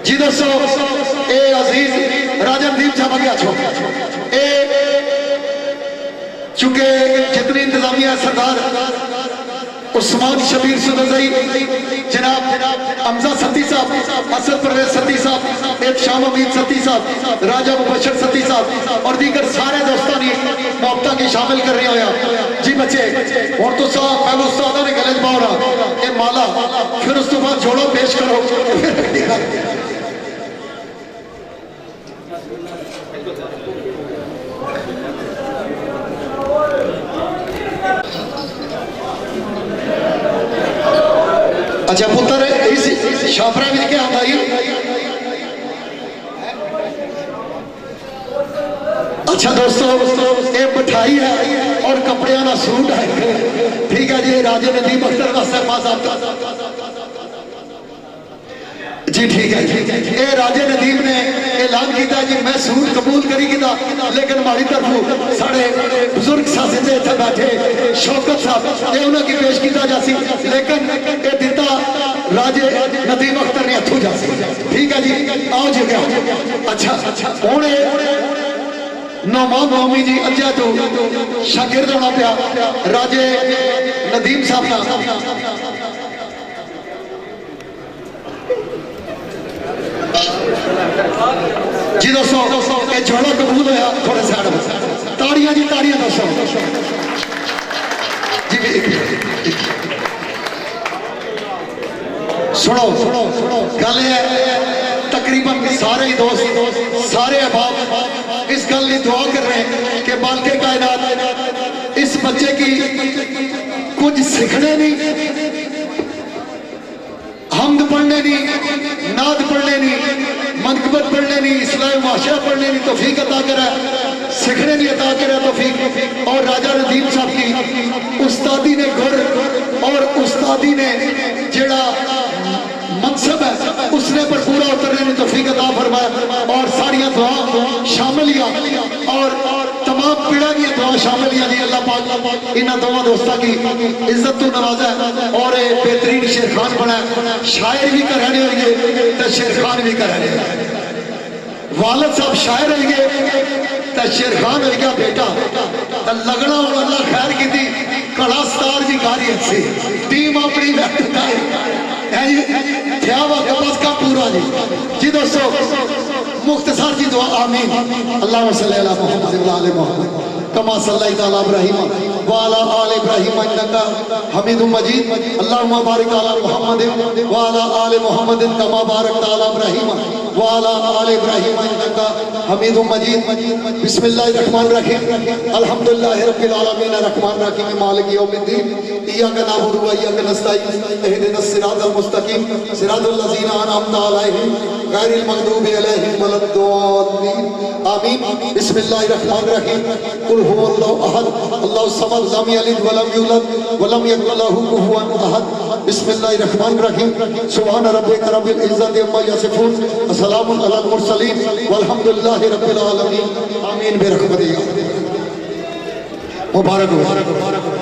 जी दोस्तों ए अजीज राजा नदीम साहब आगे आछो ए चूंकि जितनी इंतजामिया सरदार उस्मान शबीर सुदरई जनाब हमजा सत्ती साहब, असद परवेज सत्ती साहब, एक शाम अमीद सत्ती साहब, राजा मुबशर सत्ती साहब और दीगर सारे दोस्तों ने मोहब्बत की शामिल कर रहे होया जी बच्चे और तो साहब पहले उस्ताद ने गलत पाओ रहा ये माला फिर उस तो बाद जोड़ो पेश करो। अच्छा पुत्र इस शाफरा में क्या आता है? अच्छा दोस्तों ये मिठाई है और कपड़े का सूट है, ठीक है जी। राजे नदीम अख्तर साहब जी ठीक है ये राजे नदीम ने ऐलान किया जी मैं सूट कबूल करी किया, लेकिन हमारी तरफ साढ़े बुजुर्ग साजिंदे इतने बैठे शौकत साहब ये उन्होंने पेश किया जासी, लेकिन ये दिता राजे नदीम अख्तर ने हथों जासी, ठीक है जी। आओ जी गया अच्छा हूँ नौमान नौमी जी अज्जा तो शागिर्द होना पाया राजे नदीम साहब का। जी दोस्तों ये जोड़ा कबूल होया थोड़े साइड ताड़ियां जी ताड़ियां दोस्तों जी सुनो गल है तकरीबन सारे ही दोस्त सारे अहबाब इस गल की दुआ कर रहे हैं कि मालिक कायनात इस बच्चे की कुछ सीखने नहीं, हमद पढ़ने नहीं, नाद पढ़ने नहीं, मनकबत पढ़ने नहीं, इस्लाम माशा पढ़ने नहीं तौफीक अता करे, सीखने नहीं अता करे तौफीक। और राजा नदीम साहब की उस्तादी ने गुर और उस्तादी ने जेड़ा मनसब है उसने पर पूरा उतरने में तौफीक अता फरमाया और सारिया दुआ शामिल और तमाम पीड़ा की दुआ शामिल जी। अल्लाह पाक इन्होंने दोनों दोस्तों की इज्जत तो नवाजा और बेहतरीन शेर खान बना, शायर भी कर रहे होंगे तो शेर खान भी कर रहे, वालिद साहब शायर हो गए तो शेर खान हो गया बेटा तो लगना और अल्लाह खैर की कड़ा स्टार भी कारी अच्छी टीम अपनी बस का पूरा जी दोस्तों मुख्तसर जी दुआ आमीन। अल्लाह सल्ली अला मुहम्मद व आले मुहम्मद कमा सल्लैता अला इब्राहीम व अला आले इब्राहीम इन्नका हमीदुम मजीद। अल्लाहुम्मा बारिक अला मुहम्मद व अला आले मुहम्मद कमा बारकता अला इब्राहीम व अला आले इब्राहीम इन्नका हमीदुम मजीद। बिस्मिल्लाहिर रहमानिर रहीम अल्हम्दुलिल्लाहि रब्बिल आलमीन अर्रहमानिर रहीम मालिक यौमिद्दीन इय्याका नअबुदु व इय्याका नस्तईन इहदिनस सिरातल मुस्तकीम सिरातल लज़ीना अनअमता अलैहिम गैरिल मग़दूबि अलैहिम वलद्दॉल्लीन आमीन। बिस्मिल्लाहिर रहमानिर रहीम कुल हुवल्लाहु अहद अल्लाहु समद लम यलिद व लम यूलद व लम यकुल लहू कुफुवन अहद। बिस्मिल्लाहिर रहमानिर रहीम सुभान रब्बिका रब्बिल इज्जति अम्मा यसिफून व सलामुन अलल मुरसलीन वल्हम्दुलिल्लाहि रब्बिल आलमीन आमीन। बेरहमतिका मुबारक हो।